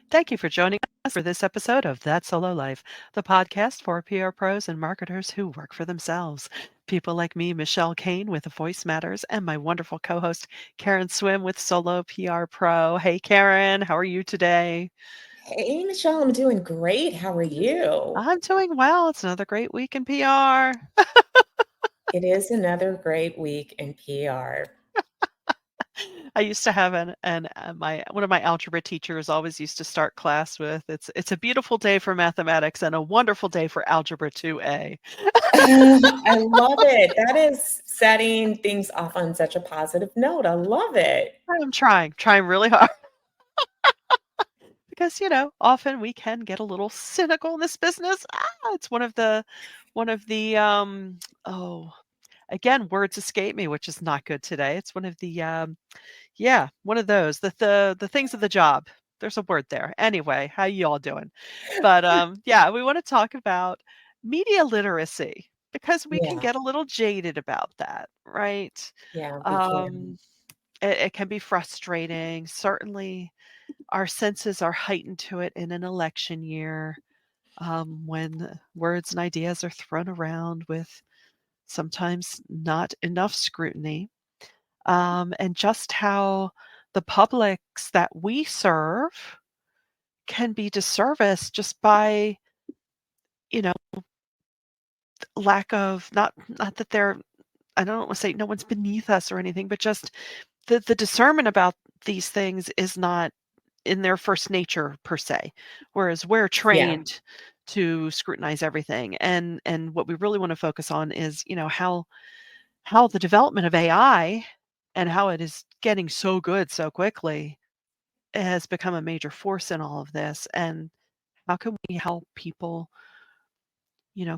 Thank you for joining us for this episode of That Solo Life, the podcast for PR pros and marketers who work for themselves. People like me, Michelle Kane with Voice Matters, and my wonderful co host, Karen Swim with Solo PR Pro. Hey, Karen, how are you today? Hey, Michelle, I'm doing great. How are you? I'm doing well. It's another great week in PR. It is another great week in PR. I used to have my one of my algebra teachers always used to start class with it's a beautiful day for mathematics and a wonderful day for algebra 2A. I love it. That is setting things off on such a positive note. I love it. I'm trying really hard because often we can get a little cynical in this business. It's one of the oh, again, words escape me, which is not good today. It's one of the yeah, one of those the things of the job. There's a word there. Anyway, how you all doing? But yeah, we want to talk about media literacy because we can Yeah, get a little jaded about that, right? yeah, we can. Um, it can be frustrating. Certainly, our senses are heightened to it in an election year when words and ideas are thrown around with sometimes not enough scrutiny, and just how the publics that we serve can be disserviced just by, you know, lack of not that they're I don't want to say no one's beneath us or anything, but just the discernment about these things is not in their first nature per se, whereas we're Yeah, trained to scrutinize everything. And what we really want to focus on is, how the development of AI and how it is getting so good so quickly has become a major force in all of this. And how can we help people,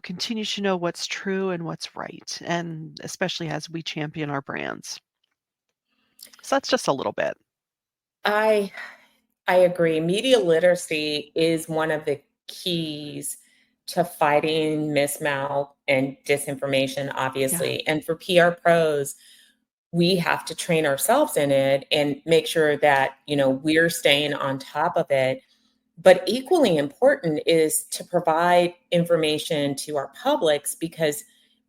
continue to know what's true and what's right, and especially as we champion our brands. So that's just a little bit. I I agree. Media literacy is one of the keys to fighting mismouth and disinformation, Yeah. obviously. And for PR pros, we have to train ourselves in it and make sure that we're staying on top of it. But equally important is to provide information to our publics, because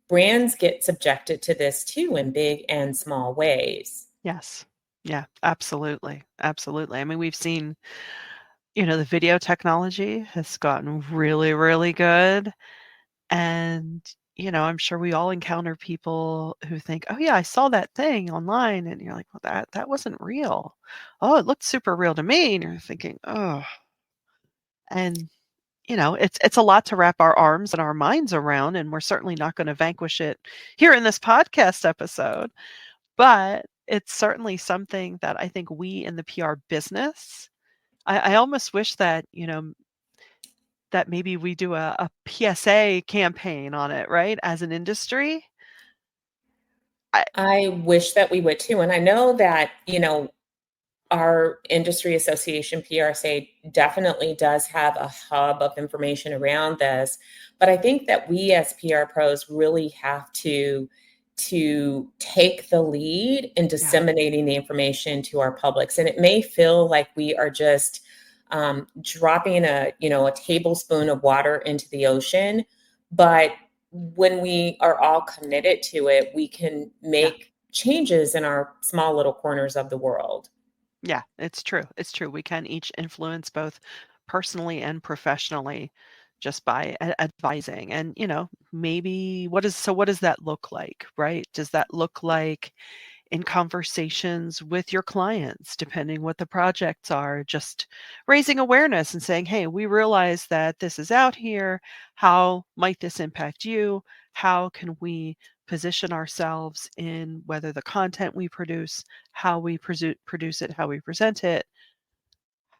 brands get subjected to this too in big and small ways. Yes. Yeah, absolutely. Absolutely. I mean, we've seen, the video technology has gotten really, really good. And, I'm sure we all encounter people who think, "Oh yeah, I saw that thing online." And you're like, "Well, that wasn't real." "Oh, it looked super real to me." And you're thinking, "Oh." And, it's a lot to wrap our arms and our minds around, and we're certainly not gonna vanquish it here in this podcast episode. But it's certainly something that I think we in the PR business, I almost wish that, that maybe we do a PSA campaign on it, right, as an industry. I I wish that we would too. And I know that, our industry association, PRSA, definitely does have a hub of information around this. But I think that we as PR pros really have to take the lead in Yeah, disseminating the information to our publics. And it may feel like we are just dropping a tablespoon of water into the ocean, but when we are all committed to it, we can yeah, make changes in our small little corners of the world. yeah, it's true, it's true. We can each influence both personally and professionally just by advising. And, maybe what does that look like, right? Does that look like in conversations with your clients, depending what the projects are, just raising awareness and saying, "Hey, we realize that this is out here. How might this impact you? How can we position ourselves in whether the content we produce, how we produce it, how we present it?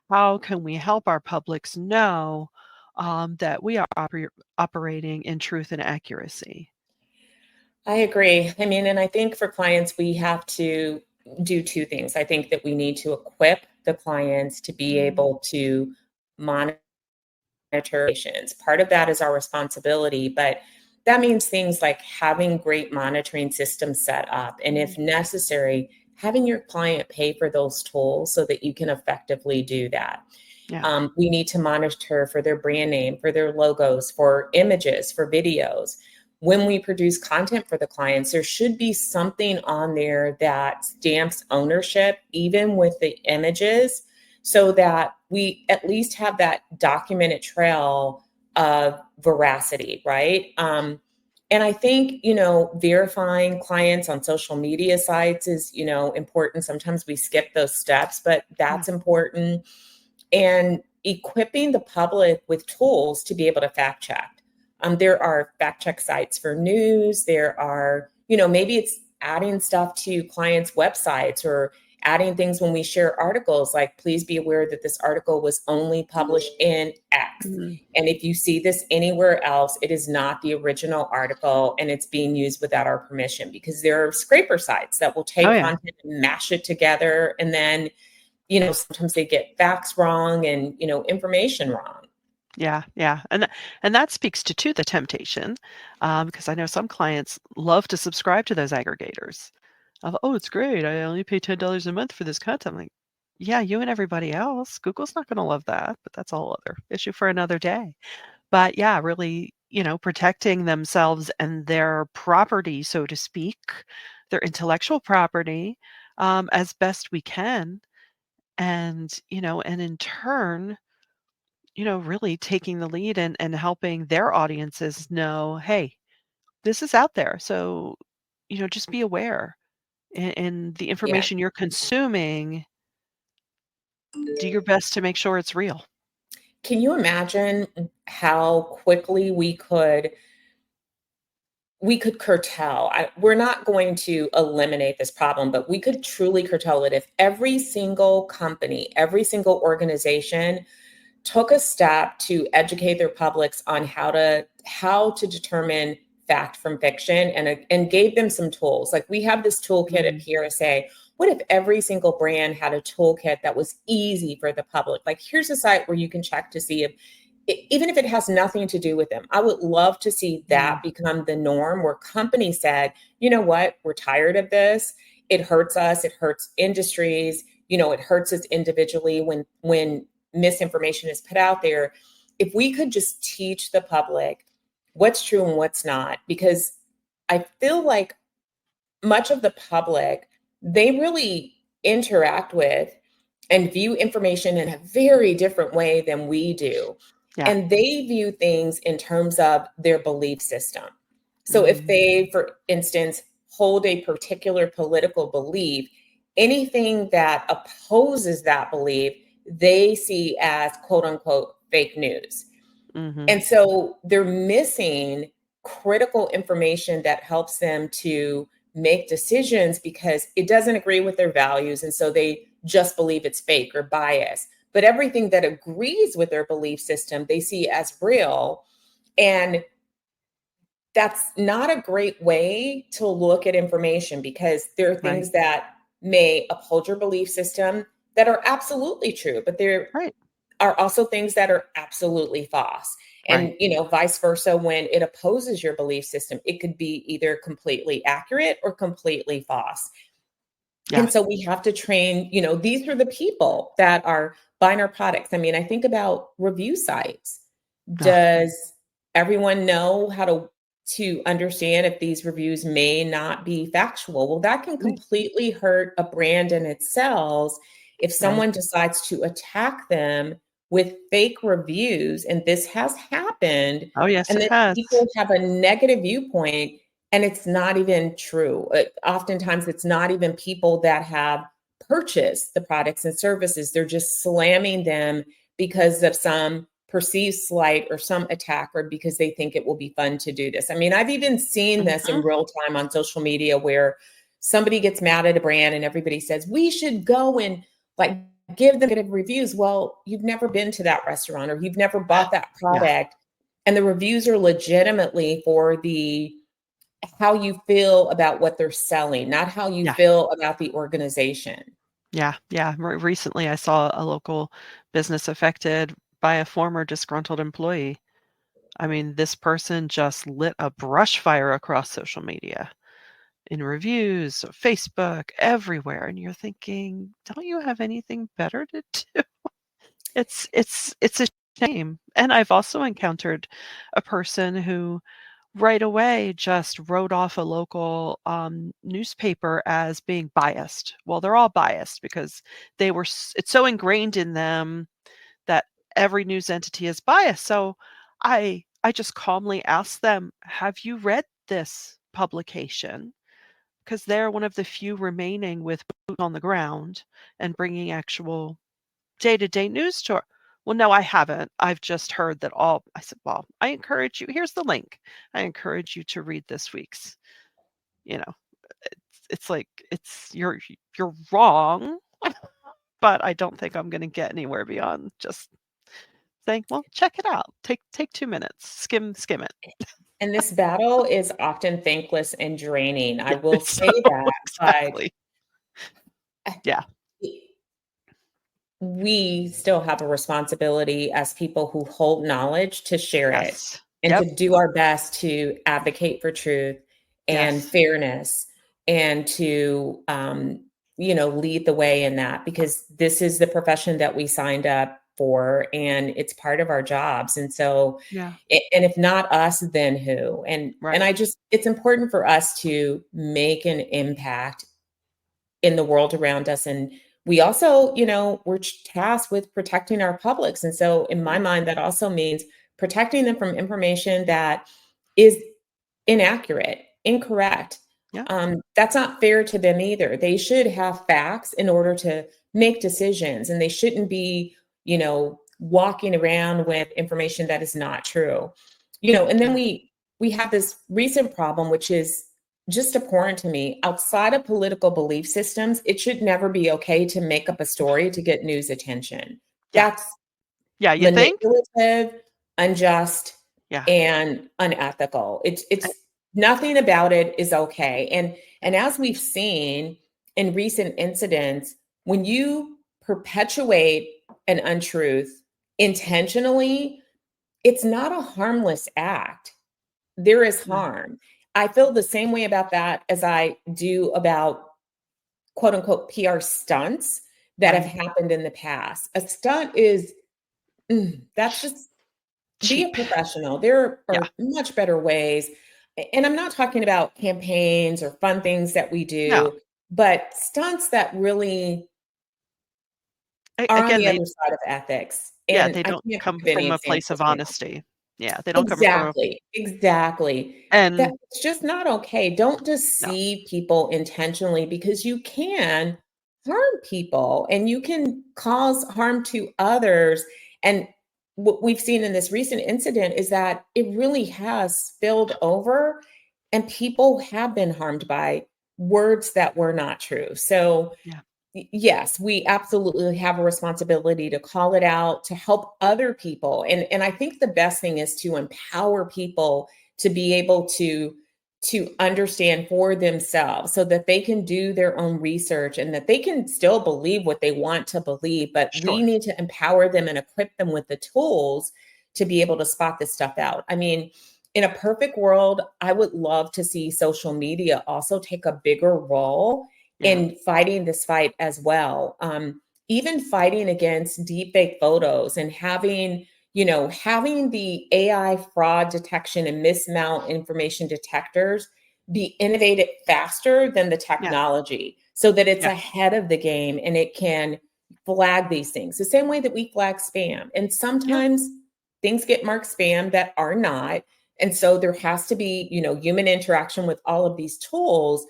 How can we help our publics know that we are operating in truth and accuracy?" I agree. I mean, and I think for clients, we have to do two things. I think that we need to equip the clients to be Mm, able to monitor patients. Part of that is our responsibility, but that means things like having great monitoring systems set up. And if mm, necessary, having your client pay for those tools so that you can effectively do that. Yeah. We need to monitor for their brand name, for their logos, for images, for videos. When we produce content for the clients, there should be something on there that stamps ownership, even with the images, so that we at least have that documented trail of veracity, right? And I think, verifying clients on social media sites is, important. Sometimes we skip those steps, but Yeah. that's important. And equipping the public with tools to be able to fact check. There are fact check sites for news. There are, maybe it's adding stuff to clients' websites or adding things when we share articles, like, please be aware that this article was only published in X. Mhm. And if you see this anywhere else, it is not the original article and it's being used without our permission, because there are scraper sites that will Oh, take yeah. content and mash it together, and then sometimes they get facts wrong and, information wrong. Yeah, yeah, and that speaks to too the temptation, because I know some clients love to subscribe to those aggregators of, "Oh, it's great. I only pay $10 a month for this content." I'm like, "Yeah, you and everybody else. Google's not gonna love that, but that's a whole other issue for another day." But yeah, really, protecting themselves and their property, so to speak, their intellectual property, as best we can, and in turn, really taking the lead and helping their audiences know, "Hey, this is out there, so, just be aware. And the Yeah. information you're consuming, do your best to make sure it's real." Can you imagine how quickly we could curtail? We're not going to eliminate this problem, but we could truly curtail it if every single company, every single organization took a step to educate their publics on how to determine fact from fiction, and gave them some tools. Like, we have this toolkit at Mhm. PRSA. What if every single brand had a toolkit that was easy for the public? Like, here's a site where you can check to see if, even if it has nothing to do with them. I would love to see that Mm, become the norm, where companies said, you know what, we're tired of this. It hurts us, it hurts industries, it hurts us individually when misinformation is put out there. If we could just teach the public what's true and what's not, because I feel like much of the public, they really interact with and view information in a very different way than we do. yeah. And they view things in terms of their belief system. So if Mhm. they, for instance, hold a particular political belief, anything that opposes that belief, they see as quote unquote fake news. Mhm. And so they're missing critical information that helps them to make decisions, because it doesn't agree with their values. And so they just believe it's fake or biased. But everything that agrees with their belief system, they see as real. And that's not a great way to look at information, because there are Right. things that may uphold your belief system that are absolutely true, but there Right. are also things that are absolutely false. Right. And, vice versa, when it opposes your belief system, it could be either completely accurate or completely false. Yeah. And so we have to train, these are the people that are buying our products. I mean, I think about review sites. Ugh. Does everyone know how to understand if these reviews may not be factual? Well, that can Right. completely hurt a brand and its sales if Right. someone decides to attack them with fake reviews. And this has happened. Oh, yes, And it then has. people have a negative viewpoint, and it's not even true. Oftentimes, it's not even people that have purchased the products and services. They're just slamming them because of some perceived slight or some attack, or because they think it will be fun to do this. I mean, I've even seen this in Mhm. real time on social media, where somebody gets mad at a brand and everybody says, we should go and, like, give them negative reviews. Well, you've never been to that restaurant, or you've never bought that Yeah. product. And the reviews are legitimately for the how you feel about what they're selling, not how you Yeah. feel about the organization. Yeah. Yeah. Recently, I saw a local business affected by a former disgruntled employee. I mean, this person just lit a brush fire across social media, in reviews, Facebook, everywhere, and you're thinking, "Don't you have anything better to do?" It's a shame, and I've also encountered a person who right away just wrote off a local, newspaper as being biased. Well, they're all biased because it's so ingrained in them that every news entity is biased. So I just calmly asked them, "Have you read this publication?" Because they're one of the few remaining with boots on the ground and bringing actual day-to-day news to her. "Well, no, I haven't. I've just heard that all." I said, "Well, I encourage you, here's the link. I encourage you to read this week's." You know, it's like you're wrong, but I don't think I'm gonna get anywhere beyond just saying, "Well, check it out. Take 2 minutes. Skim it." And this battle is often thankless and draining. I Yeah, will it's say so that, but exactly. Yeah. we still have a responsibility as people who hold knowledge to share it Yes. and Yep. to do our best to advocate for truth and Yes. fairness and to lead the way in that, because this is the profession that we signed up for and it's part of our jobs. And so Yeah. and if not us, then who? And Right. I just, it's important for us to make an impact in the world around us. And we also, we're tasked with protecting our publics. And so, in my Yeah. mind, that also means protecting them from information that is inaccurate, incorrect. Yeah. That's not fair to them either. They should have facts in order to make decisions, and they shouldn't be, walking around with information that is not true. And then Yeah. we have this recent problem, which is just abhorrent to me. Outside of political belief systems, it should never be okay to make up a story to get news attention. Yeah. That's Yeah, you think? manipulative, unjust, Yeah. and unethical. It's I it's nothing about it is okay. And as we've seen in recent incidents, when you perpetuate an untruth intentionally, it's not a harmless act. There is yeah. harm. I feel the same way about that as I do about quote unquote PR stunts that have Right. happened in the past. A stunt is that's just, be a Cheap. professional. There Yeah. are much better ways. And I'm not talking about campaigns or fun things that we No. do, but stunts that really are on Again, the other side of ethics. yeah, And they I don't can't think come of any from a place examples of now. honesty. Yeah, they don't come from Exactly, exactly. and That's just not okay. Don't no. deceive people intentionally, because you can harm people and you can cause harm to others. And what we've seen in this recent incident is that it really has spilled over and people have been harmed by words that were not true. So Yeah. yes, we absolutely have a responsibility to call it out, to help other people. And I think the best thing is to empower people to be able to understand for themselves so that they can do their own research and that they can still believe what they want to believe, but we Sure. need to empower them and equip them with the tools to be able to spot this stuff out. I mean, in a perfect world, I would love to see social media also take a bigger role Yeah. in fighting this fight as well. Even fighting against deepfake photos and having the AI fraud detection and mismount information detectors be innovated faster than the Yeah. technology so that it's Yeah. ahead of the game and it can flag these things the same way that we flag spam. And Yeah. sometimes things get marked spam that are not. And so there has to be, human interaction with all of these tools,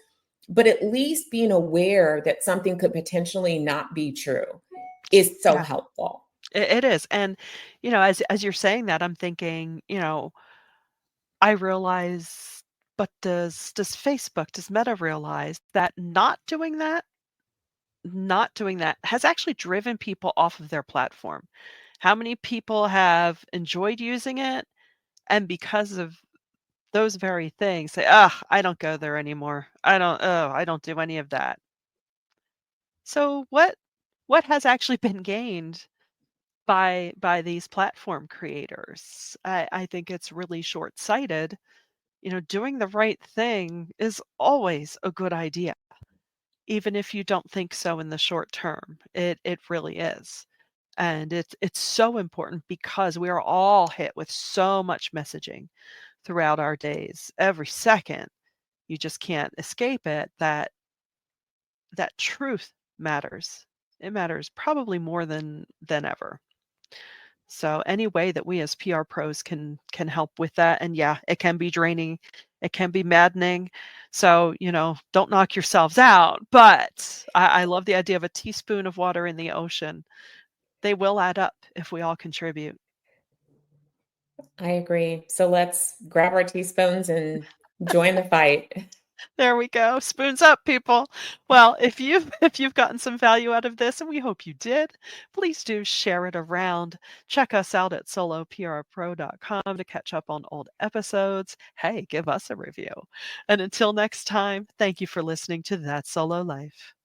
but at least being aware that something could potentially not be true is so Yeah. helpful. It is, and, as you're saying that, I'm thinking, I realize, but does Facebook, does Meta realize that not doing that has actually driven people off of their platform? How many people have enjoyed using it, and because of those very things say, "Ugh, I don't go there anymore. I don't do any of that." So what has actually been gained by these platform creators? I think it's really short-sighted. Doing the right thing is always a good idea, even if you don't think so in the short term. It really is. And it's so important because we are all hit with so much messaging throughout our days. Every second, you just can't escape it, that truth matters. It matters probably more than ever. So any way that we as PR pros can help with that, and yeah, it can be draining, it can be maddening. So, don't knock yourselves out, but I love the idea of a teaspoon of water in the ocean. They will add up if we all contribute. I agree. So let's grab our teaspoons and join the fight. There we go. Spoons up, people. Well, if you've if you've gotten some value out of this, and we hope you did, please do share it around. Check us out at soloprpro.com to catch up on old episodes. Hey, give us a review. And until next time, thank you for listening to That Solo Life.